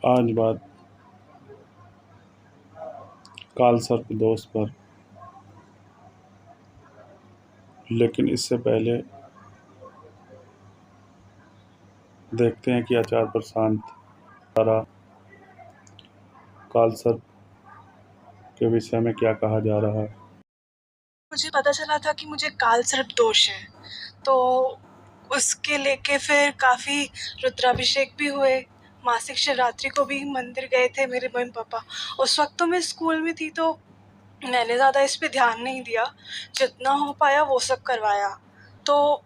आज बात कालसर्प दोष पर, लेकिन इससे पहले देखते हैं कि आचार्य प्रशांत द्वारा कालसर्प के विषय में क्या कहा जा रहा है। मुझे पता चला था कि मुझे कालसर्प दोष है, तो उसके लेके फिर काफ़ी रुद्राभिषेक भी हुए। मासिक शिवरात्रि को भी मंदिर गए थे मेरे मम्मी पापा। उस वक्त तो मैं स्कूल में थी, तो मैंने ज़्यादा इस पे ध्यान नहीं दिया, जितना हो पाया वो सब करवाया। तो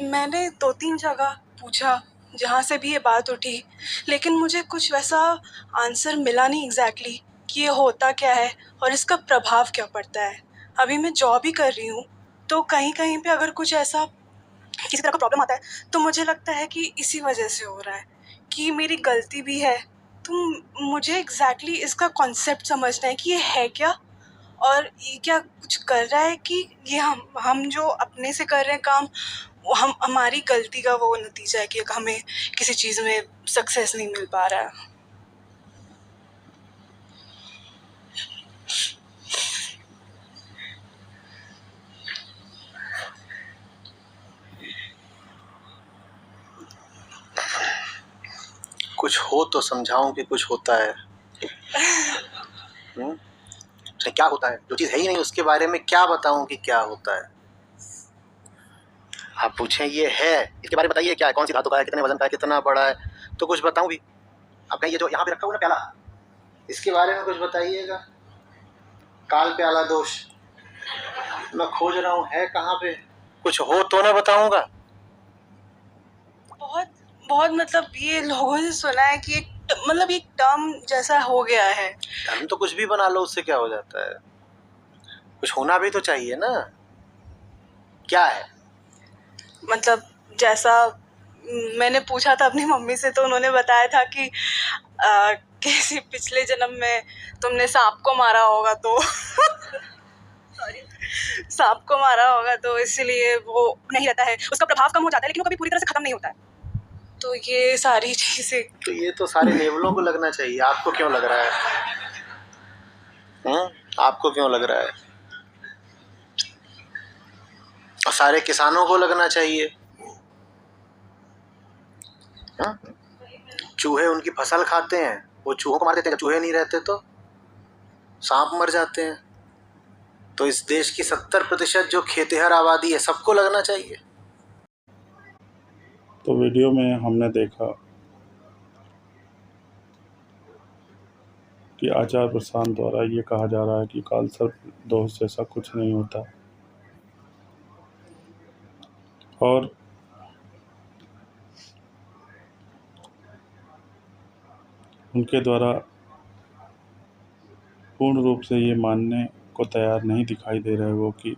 मैंने 2-3 जगह पूछा जहाँ से भी ये बात उठी, लेकिन मुझे कुछ वैसा आंसर मिला नहीं एग्जैक्टली कि ये होता क्या है और इसका प्रभाव क्या पड़ता है। अभी मैं जॉब ही कर रही हूँ, तो कहीं कहीं पे अगर कुछ ऐसा किसी तरह का प्रॉब्लम आता है, तो मुझे लगता है कि इसी वजह से हो रहा है, कि मेरी गलती भी है। तो मुझे एग्जैक्टली इसका कॉन्सेप्ट समझना है कि ये है क्या, और ये क्या कुछ कर रहा है, कि ये हम जो अपने से कर रहे हैं काम, वो हमारी गलती का वो नतीजा है कि हमें किसी चीज़ में सक्सेस नहीं मिल पा रहा है। कुछ हो तो समझाऊं कि कुछ होता है। तो क्या होता है? जो चीज़ है ही नहीं उसके बारे में क्या बताऊं कि क्या होता है? आप पूछें ये है, इसके बारे में बताइए क्या है, कौन सी धातु का है, कितने वजन का है, कितना बड़ा है, तो कुछ बताऊं भी। आप कहें ये जो यहाँ पे रखा हुआ ना प्याला, इसके बारे में कुछ बताइएगा। काल प्याला दोष मैं खोज रहा हूँ, है कहाँ पे? कुछ हो तो ना बताऊंगा। बहुत बहुत मतलब ये लोगों से सुना है कि मतलब एक टर्म जैसा हो गया है। हम तो कुछ भी बना लो, उससे क्या हो जाता है? कुछ होना भी तो चाहिए ना। क्या है? मतलब जैसा मैंने पूछा था अपनी मम्मी से, तो उन्होंने बताया था कि किसी पिछले जन्म में तुमने सांप को मारा होगा, तो सॉरी, सांप को मारा होगा, तो इसलिए वो नहीं रहता है, उसका प्रभाव कम हो जाता है, लेकिन वो कभी पूरी तरह से खत्म नहीं होता है। तो ये सारी चीजें, तो ये तो सारे लेवलों को लगना चाहिए, आपको क्यों लग रहा है? आपको क्यों लग रहा है? और सारे किसानों को लगना चाहिए। चूहे उनकी फसल खाते हैं, वो चूहों को मार देते हैं, जब चूहे नहीं रहते तो सांप मर जाते हैं। तो इस देश की 70% जो खेतिहर आबादी है, सबको लगना चाहिए। तो वीडियो में हमने देखा कि आचार्य प्रशांत द्वारा ये कहा जा रहा है कि कालसर्प दोष जैसा कुछ नहीं होता, और उनके द्वारा पूर्ण रूप से ये मानने को तैयार नहीं दिखाई दे रहे वो कि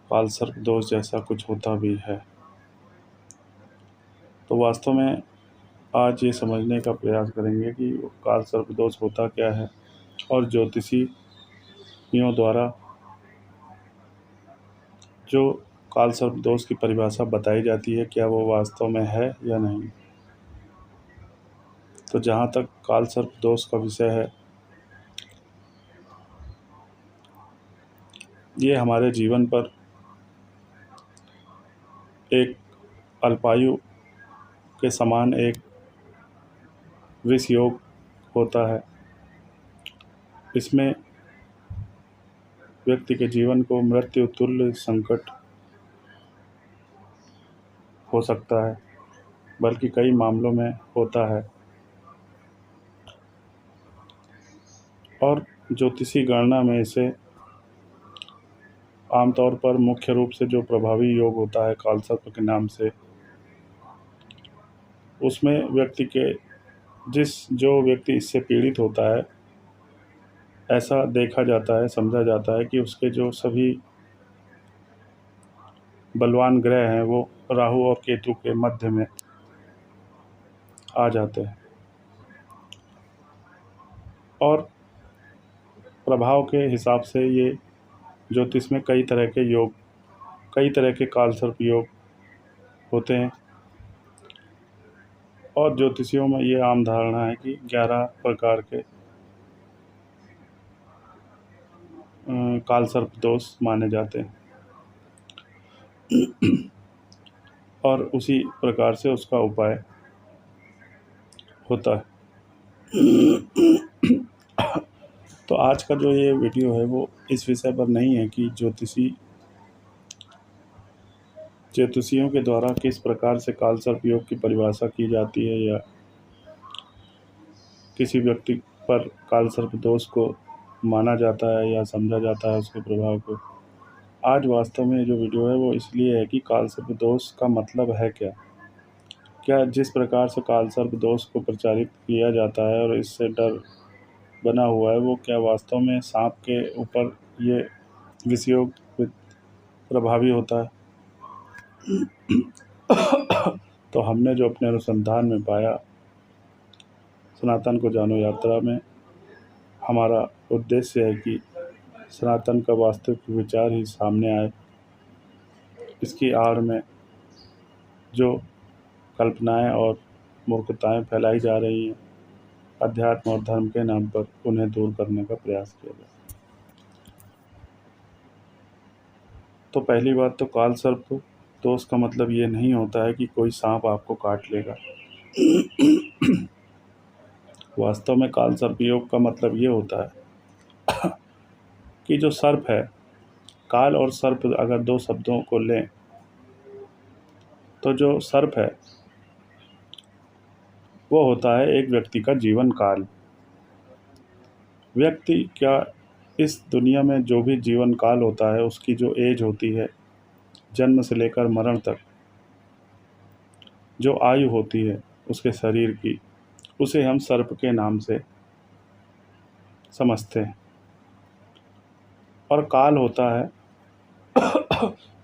कालसर्प दोष जैसा कुछ होता भी है। तो वास्तव में आज ये समझने का प्रयास करेंगे कि कालसर्प दोष होता क्या है, और ज्योतिषियों द्वारा जो कालसर्प दोष की परिभाषा बताई जाती है, क्या वो वास्तव में है या नहीं। तो जहाँ तक कालसर्प दोष का विषय है, ये हमारे जीवन पर एक अल्पायु के समान एक विष योग होता है। इसमें व्यक्ति के जीवन को मृत्यु तुल्य संकट हो सकता है, बल्कि कई मामलों में होता है। और ज्योतिषी गणना में इसे आमतौर पर मुख्य रूप से जो प्रभावी योग होता है कालसर्प के नाम से, उसमें व्यक्ति के जो व्यक्ति इससे पीड़ित होता है, ऐसा देखा जाता है, समझा जाता है कि उसके जो सभी बलवान ग्रह हैं वो राहु और केतु के मध्य में आ जाते हैं, और प्रभाव के हिसाब से ये ज्योतिष में कई तरह के योग, कई तरह के कालसर्प योग होते हैं। और ज्योतिषियों में ये आम धारणा है कि 11 प्रकार के कालसर्प दोष माने जाते हैं और उसी प्रकार से उसका उपाय होता है। तो आज का जो ये वीडियो है वो इस विषय पर नहीं है कि ज्योतिषियों के द्वारा किस प्रकार से कालसर्प योग की परिभाषा की जाती है या किसी व्यक्ति पर कालसर्प दोष को माना जाता है या समझा जाता है उसके प्रभाव को। आज वास्तव में जो वीडियो है वो इसलिए है कि कालसर्प दोष का मतलब है क्या। क्या जिस प्रकार से कालसर्प दोष को प्रचारित किया जाता है और इससे डर बना हुआ है वो क्या वास्तव में सांप के ऊपर ये विषयोग प्रभावी होता है। तो हमने जो अपने अनुसंधान में पाया, सनातन को जानो यात्रा में हमारा उद्देश्य है कि सनातन का वास्तविक विचार ही सामने आए। इसकी आड़ में जो कल्पनाएं और मूर्खताएं फैलाई जा रही हैं अध्यात्म और धर्म के नाम पर, उन्हें दूर करने का प्रयास किया जाए। तो पहली बात तो कालसर्प दोष का मतलब ये नहीं होता है कि कोई सांप आपको काट लेगा। वास्तव में कालसर्प योग का मतलब ये होता है कि जो सर्प है, काल और सर्प अगर दो शब्दों को लें तो जो सर्प है वो होता है एक व्यक्ति का जीवन काल। व्यक्ति क्या इस दुनिया में जो भी जीवन काल होता है उसकी जो एज होती है, जन्म से लेकर मरण तक जो आयु होती है उसके शरीर की, उसे हम सर्प के नाम से समझते हैं। और काल होता है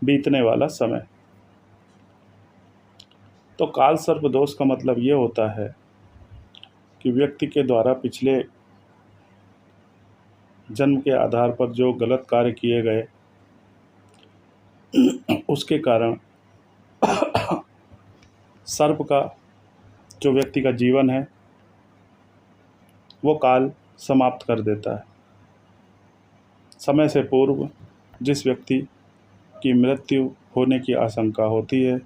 बीतने वाला समय। तो काल सर्प दोष का मतलब ये होता है कि व्यक्ति के द्वारा पिछले जन्म के आधार पर जो गलत कार्य किए गए उसके कारण सर्प का जो व्यक्ति का जीवन है वो काल समाप्त कर देता है। समय से पूर्व जिस व्यक्ति की मृत्यु होने की आशंका होती है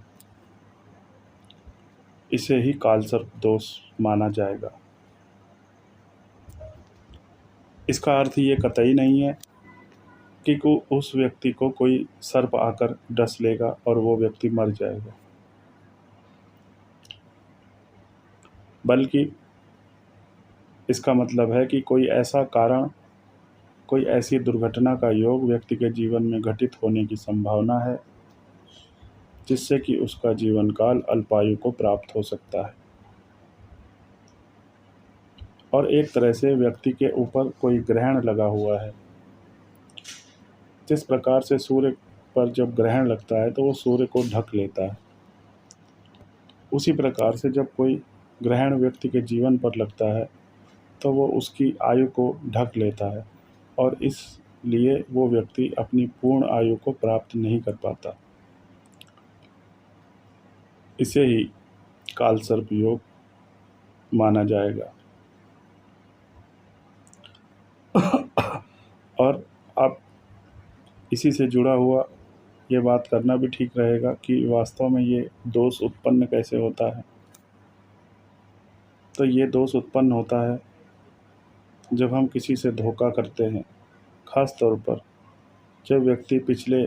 इसे ही कालसर्प दोष माना जाएगा। इसका अर्थ ये कतई नहीं है कि उस व्यक्ति को कोई सर्प आकर डस लेगा और वो व्यक्ति मर जाएगा, बल्कि इसका मतलब है कि कोई ऐसा कारण, कोई ऐसी दुर्घटना का योग व्यक्ति के जीवन में घटित होने की संभावना है जिससे कि उसका जीवन काल अल्पायु को प्राप्त हो सकता है। और एक तरह से व्यक्ति के ऊपर कोई ग्रहण लगा हुआ है। जिस प्रकार से सूर्य पर जब ग्रहण लगता है तो वो सूर्य को ढक लेता है, उसी प्रकार से जब कोई ग्रहण व्यक्ति के जीवन पर लगता है तो वो उसकी आयु को ढक लेता है और इसलिए वो व्यक्ति अपनी पूर्ण आयु को प्राप्त नहीं कर पाता। इसे ही कालसर्प योग माना जाएगा। और अब इसी से जुड़ा हुआ ये बात करना भी ठीक रहेगा कि वास्तव में ये दोष उत्पन्न कैसे होता है। तो ये दोष उत्पन्न होता है जब हम किसी से धोखा करते हैं, ख़ास तौर पर जब व्यक्ति पिछले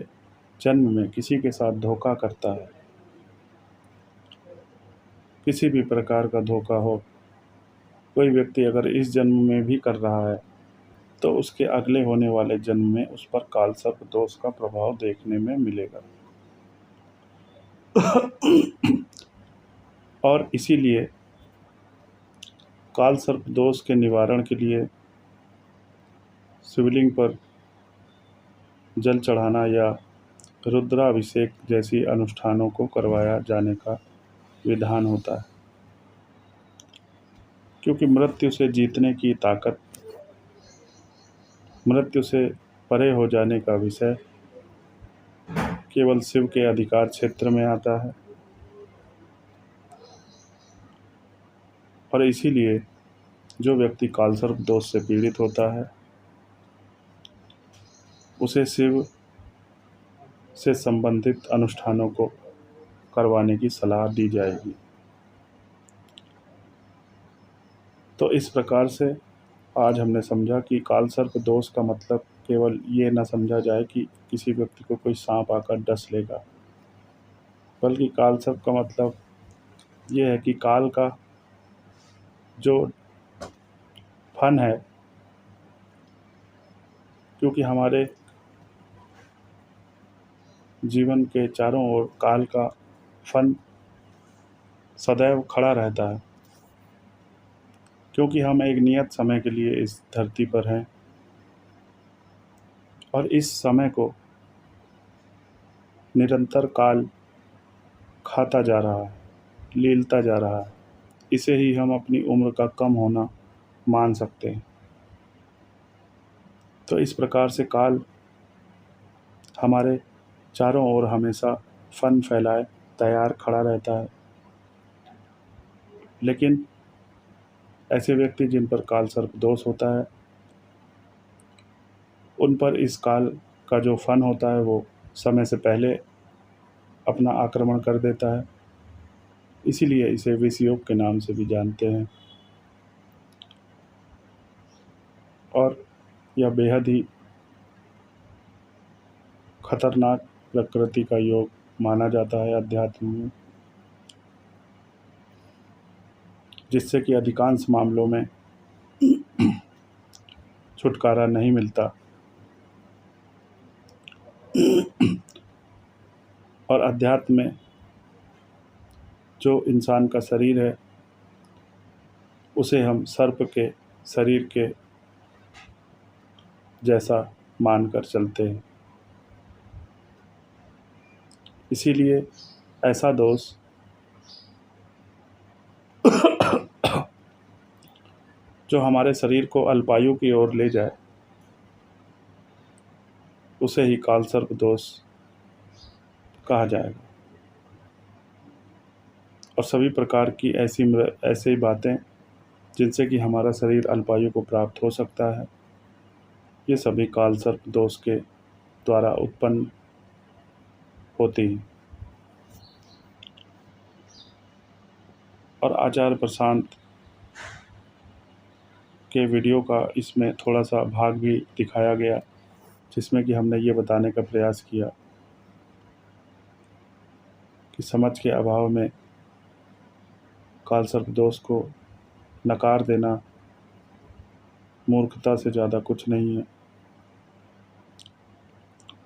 जन्म में किसी के साथ धोखा करता है। किसी भी प्रकार का धोखा हो, कोई व्यक्ति अगर इस जन्म में भी कर रहा है तो उसके अगले होने वाले जन्म में उस पर कालसर्प दोष का प्रभाव देखने में मिलेगा। और इसीलिए कालसर्प दोष के निवारण के लिए शिवलिंग पर जल चढ़ाना या रुद्राभिषेक जैसी अनुष्ठानों को करवाया जाने का विधान होता है, क्योंकि मृत्यु से जीतने की ताकत, मृत्यु से परे हो जाने का विषय केवल शिव के अधिकार क्षेत्र में आता है। और इसीलिए जो व्यक्ति कालसर्प दोष से पीड़ित होता है उसे शिव से संबंधित अनुष्ठानों को करवाने की सलाह दी जाएगी। तो इस प्रकार से आज हमने समझा कि कालसर्प दोष का मतलब केवल ये न समझा जाए कि किसी व्यक्ति को कोई सांप आकर डस लेगा, बल्कि कालसर्प का मतलब ये है कि काल का जो फन है, क्योंकि हमारे जीवन के चारों ओर काल का फन सदैव खड़ा रहता है, क्योंकि हम एक नियत समय के लिए इस धरती पर हैं और इस समय को निरंतर काल खाता जा रहा है, लीलता जा रहा है। इसे ही हम अपनी उम्र का कम होना मान सकते हैं। तो इस प्रकार से काल हमारे चारों ओर हमेशा फन फैलाए तैयार खड़ा रहता है, लेकिन ऐसे व्यक्ति जिन पर कालसर्प दोष होता है उन पर इस काल का जो फन होता है वो समय से पहले अपना आक्रमण कर देता है। इसीलिए इसे विषयोग के नाम से भी जानते हैं और यह बेहद ही खतरनाक प्रकृति का योग माना जाता है अध्यात्म में, जिससे कि अधिकांश मामलों में छुटकारा नहीं मिलता और अध्यात्म में जो इंसान का शरीर है उसे हम सर्प के शरीर के जैसा मानकर चलते हैं। इसीलिए ऐसा दोष जो हमारे शरीर को अल्पायु की ओर ले जाए उसे ही कालसर्प दोष कहा जाएगा। और सभी प्रकार की ऐसी बातें जिनसे कि हमारा शरीर अल्पायु को प्राप्त हो सकता है, ये सभी कालसर्प दोष के द्वारा उत्पन्न होती हैं। और आचार्य प्रशांत के वीडियो का इसमें थोड़ा सा भाग भी दिखाया गया, जिसमें कि हमने ये बताने का प्रयास किया कि समझ के अभाव में कालसर्प दोष को नकार देना मूर्खता से ज़्यादा कुछ नहीं है।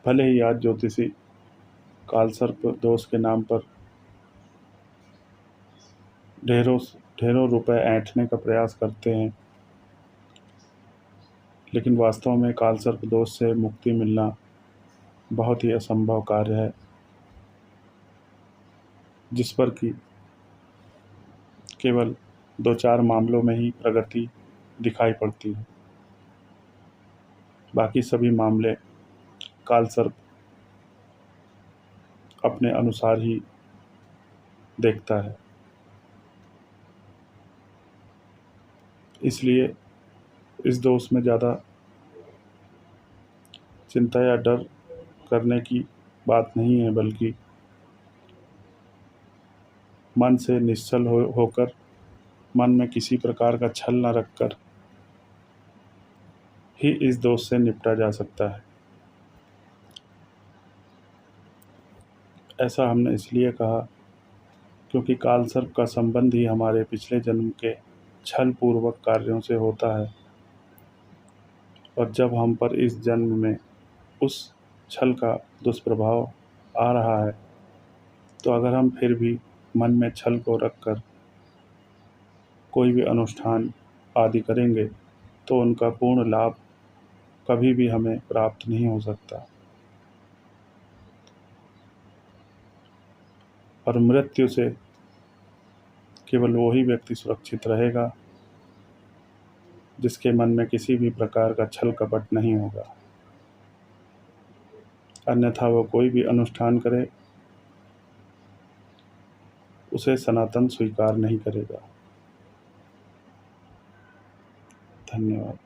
भले ही आज ज्योतिषी कालसर्प दोष के नाम पर ढेरों रुपए ऐंठने का प्रयास करते हैं, लेकिन वास्तव में कालसर्प दोष से मुक्ति मिलना बहुत ही असंभव कार्य है, जिस पर कि केवल 2-4 मामलों में ही प्रगति दिखाई पड़ती है। बाकी सभी मामले कालसर्प अपने अनुसार ही देखता है। इसलिए इस दोष में ज़्यादा चिंता या डर करने की बात नहीं है, बल्कि मन से निश्चल होकर मन में किसी प्रकार का छल न रखकर ही इस दोष से निपटा जा सकता है। ऐसा हमने इसलिए कहा क्योंकि कालसर्प का संबंध ही हमारे पिछले जन्म के छल पूर्वक कार्यों से होता है, और जब हम पर इस जन्म में उस छल का दुष्प्रभाव आ रहा है, तो अगर हम फिर भी मन में छल को रखकर कोई भी अनुष्ठान आदि करेंगे तो उनका पूर्ण लाभ कभी भी हमें प्राप्त नहीं हो सकता और मृत्यु से केवल वही व्यक्ति सुरक्षित रहेगा जिसके मन में किसी भी प्रकार का छल कपट नहीं होगा। अन्यथा वो कोई भी अनुष्ठान करे उसे सनातन स्वीकार नहीं करेगा। धन्यवाद।